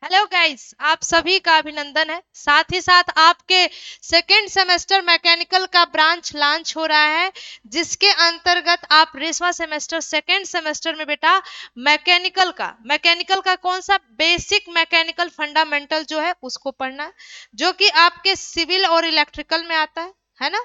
Hello guys, आप सभी का अभिनंदन है। साथ ही साथ आपके सेकेंड सेमेस्टर मैकेनिकल का ब्रांच लॉन्च हो रहा है, जिसके अंतर्गत आप रेशमा सेमेस्टर सेकेंड सेमेस्टर में बेटा मैकेनिकल का कौन सा बेसिक मैकेनिकल फंडामेंटल जो है उसको पढ़ना है, जो कि आपके सिविल और इलेक्ट्रिकल में आता है ना।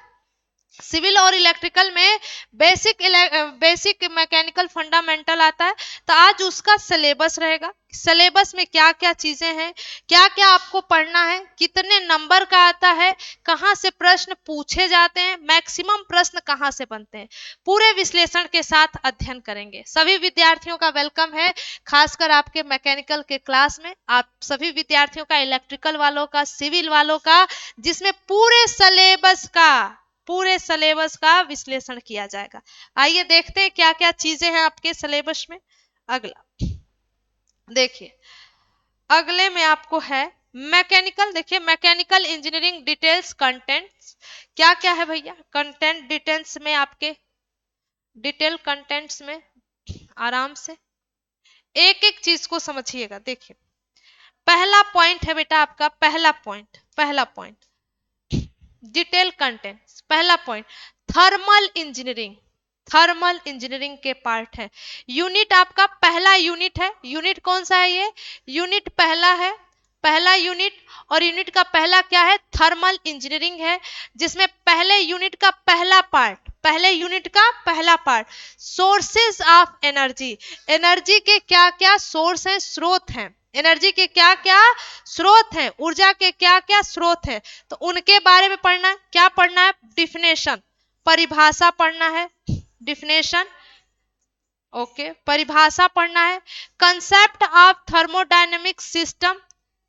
सिविल और इलेक्ट्रिकल में बेसिक मैकेनिकल फंडामेंटल आता है। तो आज उसका सिलेबस रहेगा। सिलेबस में क्या क्या चीजें हैं, क्या क्या आपको पढ़ना है, कितने नंबर का आता है, कहाँ से प्रश्न पूछे जाते हैं, मैक्सिमम प्रश्न कहाँ से बनते हैं, पूरे विश्लेषण के साथ अध्ययन करेंगे। सभी विद्यार्थियों का वेलकम है, खासकर आपके मैकेनिकल के क्लास में। आप सभी विद्यार्थियों का, इलेक्ट्रिकल वालों का, सिविल वालों का, जिसमें पूरे सिलेबस का विश्लेषण किया जाएगा। आइए देखते हैं क्या क्या चीजें हैं आपके सिलेबस में। अगला देखिए, अगले में आपको है मैकेनिकल। देखिए, मैकेनिकल इंजीनियरिंग डिटेल्स कंटेंट्स क्या क्या है भैया। कंटेंट डिटेल्स में आपके डिटेल कंटेंट्स में आराम से एक एक चीज को समझिएगा। देखिए, पहला पॉइंट है बेटा आपका, पहला पॉइंट डिटेल कंटेंट। पहला पॉइंट थर्मल इंजीनियरिंग के पार्ट है। यूनिट आपका पहला यूनिट है। यूनिट कौन सा है ये? यूनिट पहला है, पहला यूनिट। और यूनिट का पहला क्या है? थर्मल इंजीनियरिंग है, जिसमें पहले यूनिट का पहला part sources of energy. Energy के क्या क्या सोर्स हैं, स्रोत हैं। एनर्जी के क्या क्या स्रोत हैं, ऊर्जा के क्या क्या स्रोत हैं, तो उनके बारे में पढ़ना है। क्या पढ़ना है? डिफिनेशन, परिभाषा पढ़ना है। डिफिनेशन, ओके, परिभाषा पढ़ना है। Concept of thermodynamic system,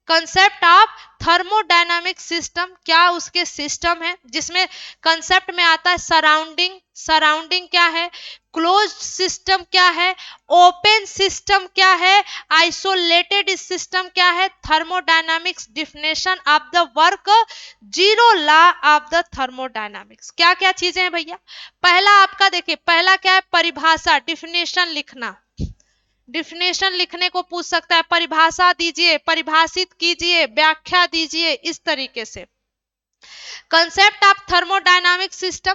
concept of thermodynamic system, क्या उसके सिस्टम है, जिसमें कंसेप्ट में आता है सराउंडिंग। सराउंडिंग क्या है? क्लोज सिस्टम क्या है? ओपन सिस्टम क्या है? आइसोलेटेड सिस्टम क्या है? Thermodynamics, definition of the work, zero law of the thermodynamics. क्या क्या चीजें हैं भैया। पहला आपका देखिए, पहला क्या है? परिभाषा, डिफिनेशन लिखना। डिफिनेशन लिखने को पूछ सकता है, परिभाषा दीजिए, परिभाषित कीजिए, व्याख्या दीजिए, इस तरीके से। Concept of thermodynamic system,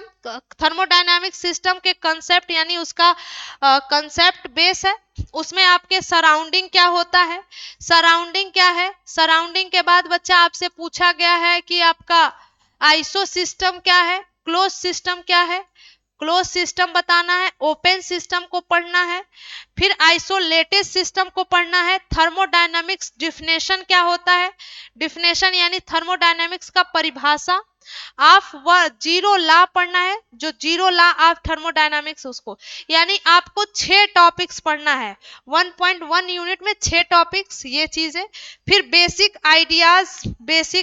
thermodynamic system के कंसेप्ट यानी उसका कंसेप्ट बेस है। उसमें आपके सराउंडिंग क्या होता है, सराउंडिंग क्या है। सराउंडिंग के बाद बच्चा आपसे पूछा गया है कि आपका आइसो सिस्टम क्या है, क्लोज सिस्टम क्या है, क्लोज सिस्टम बताना है। ओपन सिस्टम को पढ़ना है, फिर आइसोलेटेड सिस्टम को पढ़ना है। थर्मोडायनामिक्स डिफिनेशन क्या होता है, डिफिनेशन यानी थर्मोडायनामिक्स का परिभाषा। ऑफ जीरो लॉ पढ़ना है, जो जीरो लॉ ऑफ थर्मोडायनामिक्स उसको, यानी आपको 6 टॉपिक्स पढ़ना है। 1.1 यूनिट में 6 टॉपिक्स, ये चीजें। फिर basic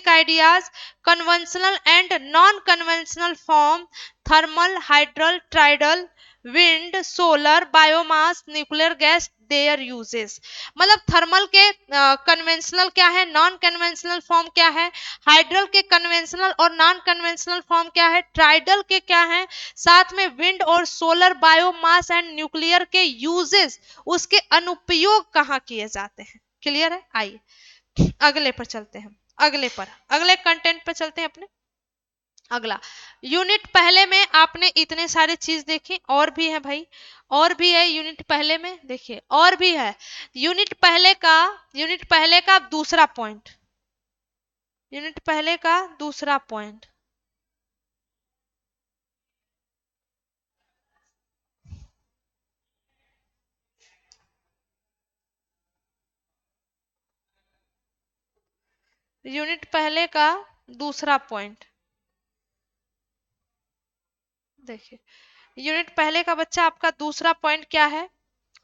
ideas, conventional and non conventional form, thermal, hydral, tidal, wind, solar, biomass, nuclear gas, their uses. मतलब थर्मल के कन्वेंशनल क्या है, नॉन कन्वेंशनल फॉर्म क्या है, हाइड्रल के कन्वेंशनल और नॉन कन्वेंशनल फॉर्म क्या है, ट्राइडल के क्या है, साथ में विंड और सोलर, बायोमास एंड न्यूक्लियर के यूजेस, उसके अनुप्रयोग कहाँ किए जाते हैं। क्लियर है। आइए अगले पर चलते हैं, अगले कंटेंट पर चलते हैं अपने। अगला यूनिट पहले में आपने इतने सारे चीज देखी, और भी है भाई, और भी है यूनिट पहले में। देखिए और भी है। यूनिट पहले का दूसरा पॉइंट, यूनिट पहले का दूसरा पॉइंट, यूनिट पहले का दूसरा पॉइंट देखिए। यूनिट पहले का बच्चा आपका दूसरा पॉइंट क्या है।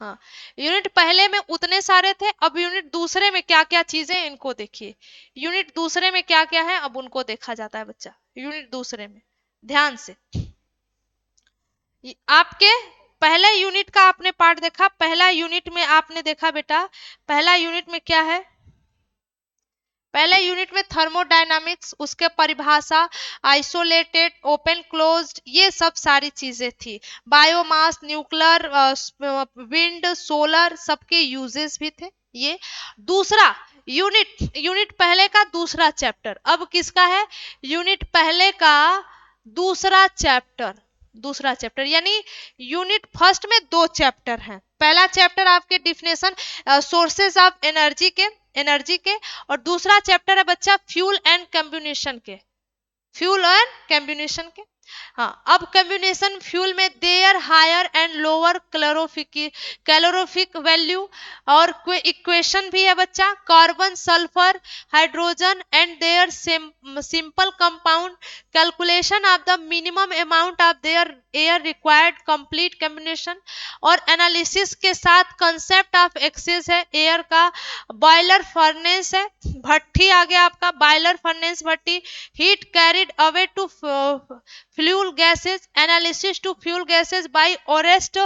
हाँ, यूनिट पहले में उतने सारे थे, अब यूनिट दूसरे में क्या क्या चीजें, इनको देखिए। यूनिट दूसरे में क्या क्या है, अब उनको देखा जाता है बच्चा। यूनिट दूसरे में ध्यान से, आपके पहले यूनिट का आपने पार्ट देखा, पहला यूनिट में आपने देखा बेटा, पहला यूनिट में क्या है, पहले यूनिट में थर्मोडायनामिक्स, उसके परिभाषा, आइसोलेटेड, ओपन क्लोज्ड, ये सब सारी चीजें थी। बायोमास, न्यूक्लियर, विंड, सोलर, सबके यूजेस भी थे ये। दूसरा यूनिट पहले का दूसरा चैप्टर, अब किसका है, यूनिट पहले का दूसरा चैप्टर यानी यूनिट फर्स्ट में 2 चैप्टर हैं। पहला चैप्टर आपके डिफिनेशन सोर्सेज ऑफ एनर्जी के और दूसरा चैप्टर है बच्चा फ्यूल एंड कम्बिनेशन के, हाँ। अब कम्बिनेशन फ्यूल में their higher and lower calorific value और इक्वेशन भी है बच्चा, carbon sulphur hydrogen and their simple compound, calculation of the minimum amount of their air required, complete combination और एनालिसिस के साथ कंसेप्ट ऑफ एक्सेस है air का, बॉयलर फर्नेस है, भट्टी आ गया आपका, बॉयलर फर्नेस भट्टी, heat carried away to fuel gases, analysis to fuel gases by Orsat,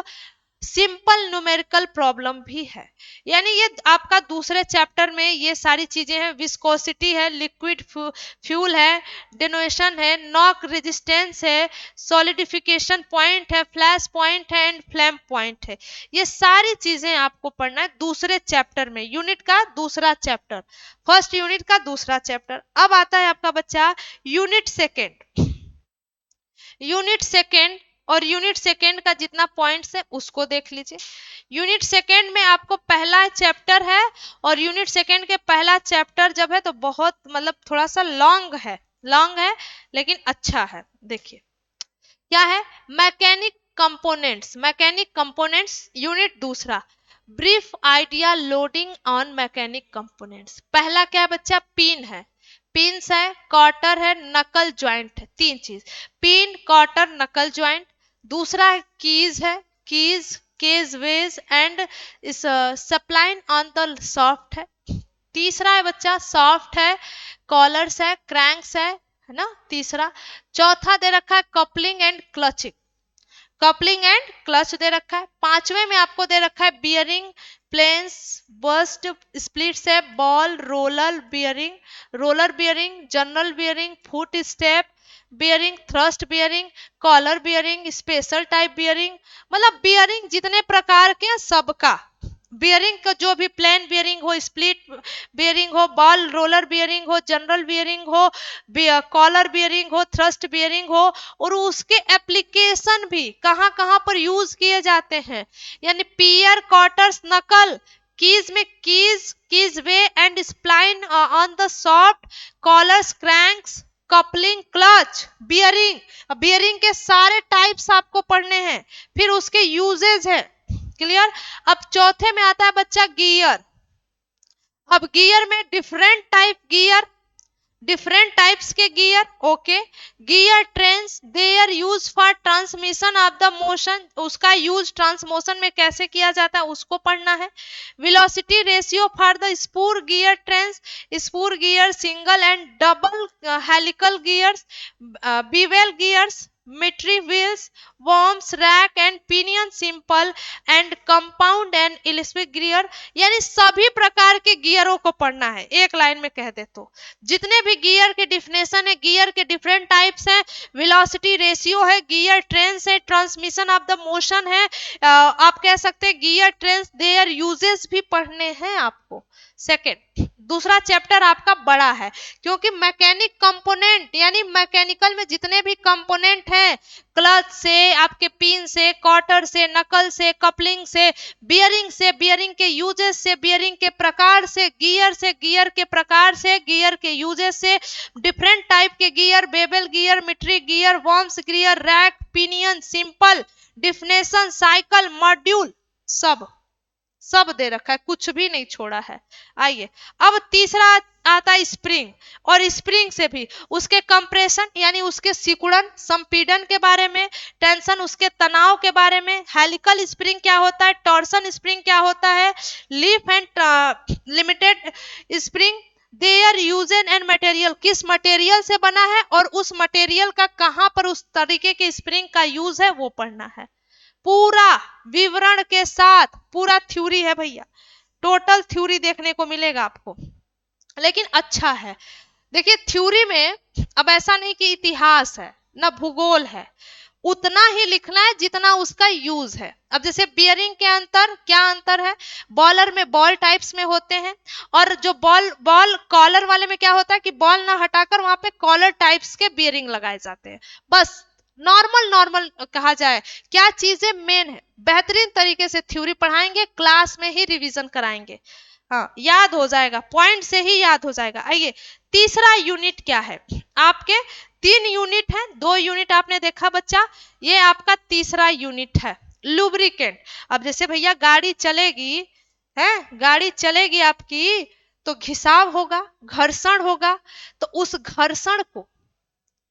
simple numerical problem भी है। यानी ये आपका दूसरे चैप्टर में ये सारी चीजें हैं, विस्कोसिटी है, लिक्विड फ्यूल है, डेनोएशन है, नॉक रेजिस्टेंस है, सॉलिडिफिकेशन पॉइंट है, फ्लैश पॉइंट है एंड फ्लेम पॉइंट है। ये सारी चीजें आपको पढ़ना है दूसरे चैप्टर में, यूनिट का दूसरा चैप्टर, फर्स्ट यूनिट का दूसरा चैप्टर। अब आता है आपका बच्चा यूनिट सेकेंड और यूनिट सेकेंड का जितना पॉइंट्स है उसको देख लीजिए। यूनिट सेकेंड में आपको पहला चैप्टर है और यूनिट सेकेंड के पहला चैप्टर जब है तो बहुत मतलब थोड़ा सा लॉन्ग है लेकिन अच्छा है। देखिए क्या है, मैकेनिक कंपोनेंट्स यूनिट दूसरा, brief idea loading on mechanic components. पहला क्या है बच्चा, पिन है, पिंस है, कॉटर है, नकल ज्वाइंट है, 3 चीज, पिन कॉटर नकल ज्वाइंट। दूसरा है कीज केज वेज एंड इस सप्लाइन ऑन द सॉफ्ट है। तीसरा है बच्चा सॉफ्ट है, कॉलर्स है, क्रैंक्स है ना तीसरा। चौथा दे रखा है कपलिंग एंड क्लच दे रखा है। पांचवे में आपको दे रखा है बियरिंग, प्लेन्स, बर्स्ट, स्प्लिट्स है, ball, roller bearing, journal bearing, foot step bearing, thrust bearing, collar bearing, special type bearing, मतलब बियरिंग जितने प्रकार के सबका बियरिंग का, जो भी प्लेन बियरिंग हो, स्प्लिट बियरिंग हो, बॉल रोलर बियरिंग हो, जनरल बियरिंग हो, कॉलर बियरिंग हो, थ्रस्ट बियरिंग हो, और उसके एप्लीकेशन भी कहां कहां पर यूज किए जाते हैं। यानी पियर, कॉटर्स, नकल, कीज में keys ways and spline on the shaft, collars, cranks, coupling, clutch, bearing के सारे टाइप्स आपको पढ़ने हैं, फिर उसके यूजेज है। क्लियर। अब चौथे में आता है बच्चा गियर। अब गियर में डिफरेंट टाइप्स के gear, okay. Gear trains, their use for transmission of the motion, उसका यूज ट्रांसमोशन में कैसे किया जाता है उसको पढ़ना है। Velocity ratio for the spur gear trains, spur gear, single and double helical gears, bevel gears, mitre wheels, worms, rack and pinion, simple and compound and electric gear. यानी सभी प्रकार के गियरों को पढ़ना है, एक लाइन में कह दे तो जितने भी गियर के डिफिनेशन है, गियर के डिफरेंट टाइप्स हैं, वेलोसिटी रेशियो है, गियर ट्रेन्स है, ट्रांसमिशन ऑफ द मोशन है, आप कह सकते हैं गियर ट्रेन्स, देयर यूजेस भी पढ़ने हैं आपको। सेकेंड, दूसरा चैप्टर आपका बड़ा है क्योंकि मैकेनिक कंपोनेंट यानी मैकेनिकल में जितने भी कंपोनेंट हैं, क्लच से, आपके पिन से, कॉटर से, नकल से, कपलिंग से, बियरिंग के यूजेस से, बियरिंग के प्रकार से, गियर के प्रकार से, गियर के यूजेस से, डिफरेंट टाइप के gear, bevel gear, miter gear, worms gear, rack, pinion, simple, definition, cycle, module, सब दे रखा है, कुछ भी नहीं छोड़ा है। आइए अब तीसरा आता है स्प्रिंग, और स्प्रिंग से भी उसके कंप्रेशन यानी उसके सिकुड़न, संपीड़न के बारे में, टेंशन उसके तनाव के बारे में, हेलिकल स्प्रिंग क्या होता है, टॉर्सन स्प्रिंग क्या होता है, leaf and limited spring, their uses and material, किस मटेरियल से बना है और उस मटेरियल का कहां पर उस तरीके के स्प्रिंग का यूज है वो पढ़ना है। पूरा विवरण के साथ, पूरा थ्योरी है भैया, टोटल थ्योरी देखने को मिलेगा आपको, लेकिन अच्छा है। देखिए थ्योरी में अब ऐसा नहीं कि इतिहास है ना भूगोल है, उतना ही लिखना है जितना उसका यूज है। अब जैसे बियरिंग के अंतर, क्या अंतर है, बॉलर में बॉल टाइप्स में होते हैं, और जो बॉल कॉलर वाले में क्या होता है कि बॉल ना हटाकर वहां पे कॉलर टाइप्स के बियरिंग लगाए जाते हैं। बस नॉर्मल कहा जाए, क्या चीजें मेन है, बेहतरीन तरीके से थ्योरी पढ़ाएंगे, क्लास में ही रिवीजन कराएंगे, हाँ याद हो जाएगा, पॉइंट से ही याद हो जाएगा। आइए तीसरा यूनिट क्या है, आपके 3 यूनिट है, 2 यूनिट आपने देखा बच्चा, ये आपका तीसरा यूनिट है, लुब्रिकेंट। अब जैसे भैया गाड़ी चलेगी है, गाड़ी चलेगी आपकी, तो घिसाव होगा, घर्षण होगा, तो उस घर्षण को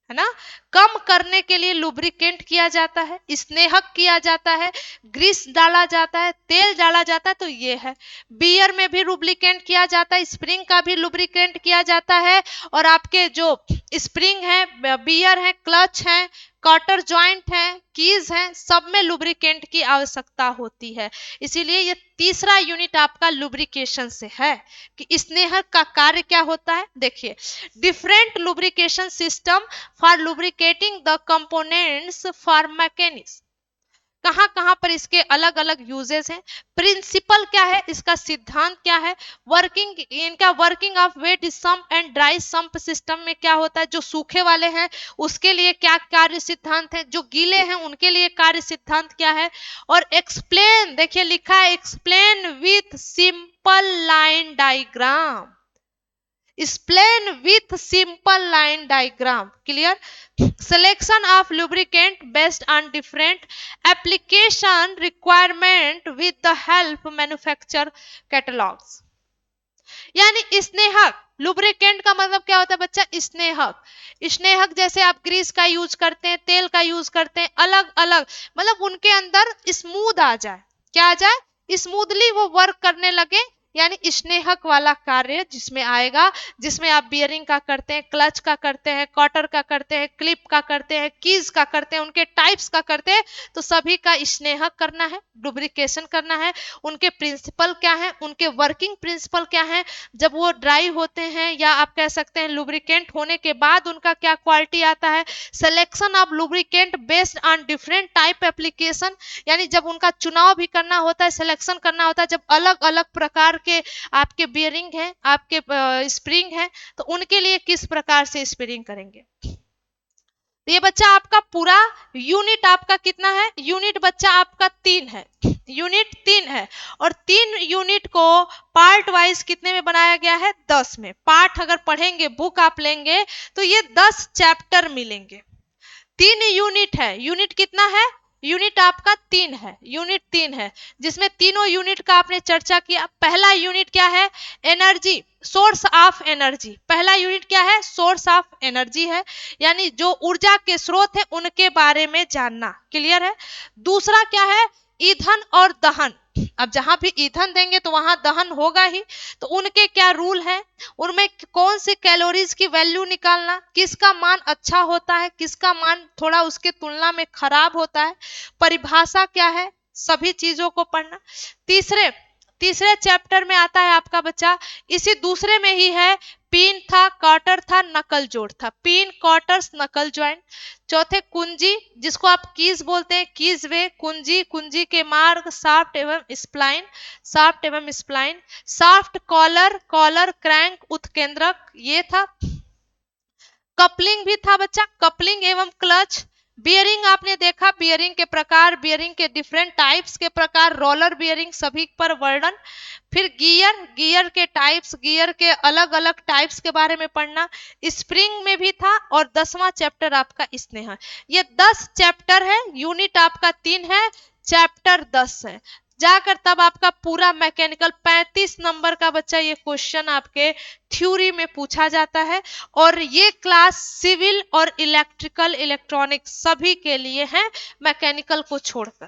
है ना कम करने के लिए लुब्रिकेंट किया जाता है, स्नेहक किया जाता है, ग्रीस डाला जाता है, तेल डाला जाता है, तो ये है। बियर में भी लुब्रिकेंट किया जाता है, स्प्रिंग का भी लुब्रिकेंट किया जाता है, और आपके जो स्प्रिंग है, बियर है, क्लच है, कॉटर जॉइंट है, कीज है, सब में लुब्रिकेंट की आवश्यकता होती है। इसीलिए ये तीसरा यूनिट आपका लुब्रिकेशन से है कि स्नेहक का कार्य क्या होता है। देखिए, different lubrication system for lubricating the components for mechanics, कहां कहां पर इसके अलग अलग यूजेस हैं, प्रिंसिपल क्या है, इसका सिद्धांत क्या है, वर्किंग, इनका working of wet sump and dry sump system में क्या होता है, जो सूखे वाले हैं उसके लिए क्या कार्य सिद्धांत है, जो गीले हैं उनके लिए कार्य सिद्धांत क्या है, और एक्सप्लेन, देखिए लिखा है explain with simple line diagram, explain with simple line diagram, clear, selection of lubricant based on different application requirement with the help manufacture catalogs। यानी स्नेहक, लुब्रिकेंट का मतलब क्या होता है बच्चा, स्नेहक, स्नेहक जैसे आप ग्रीस का यूज करते हैं, तेल का यूज करते हैं, अलग अलग, मतलब उनके अंदर स्मूथ आ जाए, क्या आ जाए, स्मूथली वो वर्क करने लगे, यानी स्नेहक वाला कार्य जिसमें आएगा, जिसमें आप बियरिंग का करते हैं, क्लच का करते हैं, कॉटर का करते हैं, क्लिप का करते हैं, कीज का करते हैं, उनके टाइप्स का करते हैं, तो सभी का स्नेहक करना है, लुब्रिकेशन करना है। उनके प्रिंसिपल क्या है, उनके वर्किंग प्रिंसिपल क्या है, जब वो ड्राई होते हैं या आप कह सकते हैं लुब्रिकेंट होने के बाद उनका क्या क्वालिटी आता है, selection of lubricant based on different type application, यानी जब उनका चुनाव भी करना होता है, सिलेक्शन करना होता है, जब अलग अलग प्रकार के आपके बियरिंग है, आपके स्प्रिंग है, तो उनके लिए किस प्रकार से स्प्रिंग करेंगे। तो ये बच्चा आपका पूरा यूनिट आपका कितना है, यूनिट बच्चा आपका 3 है, यूनिट 3 है, और 3 यूनिट को पार्ट वाइज कितने में बनाया गया है, 10 में। पार्ट अगर पढ़ेंगे, बुक आप लेंगे तो ये 10 चैप्टर मिलेंगे। 3 यूनिट है, यूनिट कितना है, यूनिट आपका 3 है, यूनिट 3 है, जिसमें तीनों यूनिट का आपने चर्चा किया। पहला यूनिट क्या है, एनर्जी, सोर्स ऑफ एनर्जी, पहला यूनिट क्या है, सोर्स ऑफ एनर्जी है, यानी जो ऊर्जा के स्रोत है उनके बारे में जानना, क्लियर है। दूसरा क्या है, ईंधन और दहन, अब जहां भी ईंधन देंगे तो वहां दहन होगा ही, तो उनके क्या रूल है, उनमें कौन से कैलोरीज की वैल्यू निकालना, किसका मान अच्छा होता है, किसका मान थोड़ा उसके तुलना में खराब होता है, परिभाषा क्या है, सभी चीजों को पढ़ना। तीसरे चैप्टर में आता है आपका बच्चा, इसी दूसरे में ही है, पिन था, कॉटर था, नकल जोड़ था, पिन, कॉटर्स, नकल ज्वाइंट। चौथे कुंजी, जिसको आप कीज बोलते हैं, कीज वे, कुंजी, कुंजी के मार्ग, शाफ्ट एवं स्प्लाइन, शाफ्ट एवं spline, shaft, collar, collar, crank, उत्केंद्रक, ये था। कपलिंग भी था बच्चा, कपलिंग एवं क्लच। बियरिंग आपने देखा, बियरिंग के प्रकार, बियरिंग के डिफरेंट टाइप्स के प्रकार, रोलर बियरिंग, सभी पर वर्णन। फिर गियर, गियर के टाइप्स, गियर के अलग अलग टाइप्स के बारे में पढ़ना। स्प्रिंग में भी था, और 10वां चैप्टर आपका स्नेह। ये 10 चैप्टर है, यूनिट आपका 3 है, चैप्टर 10 है। जाकर तब आपका पूरा मैकेनिकल 35 नंबर का बच्चा ये क्वेश्चन आपके थ्योरी में पूछा जाता है, और ये क्लास सिविल और इलेक्ट्रिकल, इलेक्ट्रॉनिक सभी के लिए है, मैकेनिकल को छोड़कर।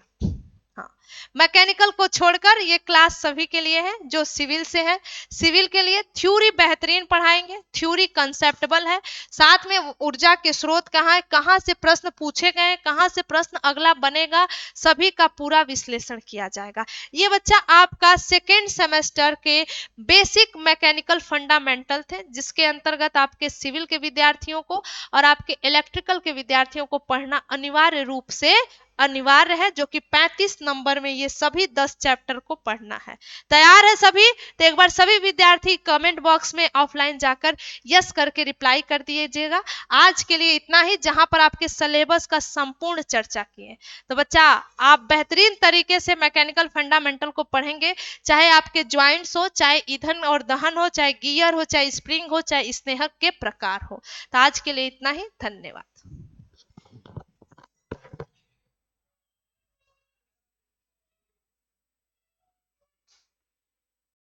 हाँ, मैकेनिकल को छोड़कर ये क्लास सभी के लिए है जो सिविल से है। सिविल के लिए थ्योरी बेहतरीन पढ़ाएंगे, थ्योरी कंसेप्टेबल है, साथ में ऊर्जा के स्रोत कहाँ है, कहाँ से प्रश्न पूछे गए, कहाँ से प्रश्न अगला बनेगा, सभी का पूरा विश्लेषण किया जाएगा। ये बच्चा आपका सेकेंड सेमेस्टर के बेसिक मैकेनिकल फंडामेंटल थे, जिसके अंतर्गत आपके सिविल के विद्यार्थियों को और आपके इलेक्ट्रिकल के विद्यार्थियों को पढ़ना अनिवार्य रूप से अनिवार्य है, जो कि 35 नंबर में ये सभी 10 चैप्टर को पढ़ना है। तैयार है सभी? तो एक बार सभी विद्यार्थी कमेंट बॉक्स में ऑफलाइन जाकर यस करके रिप्लाई कर दीजिएगा। आज के लिए इतना ही, जहां पर आपके सिलेबस का संपूर्ण चर्चा किए। तो बच्चा आप बेहतरीन तरीके से मैकेनिकल फंडामेंटल को पढ़ेंगे, चाहे आपके ज्वाइंट्स हो, चाहे ईंधन और दहन हो, चाहे गियर हो, चाहे स्प्रिंग हो, चाहे स्नेहक के प्रकार हो। तो आज के लिए इतना ही, धन्यवाद।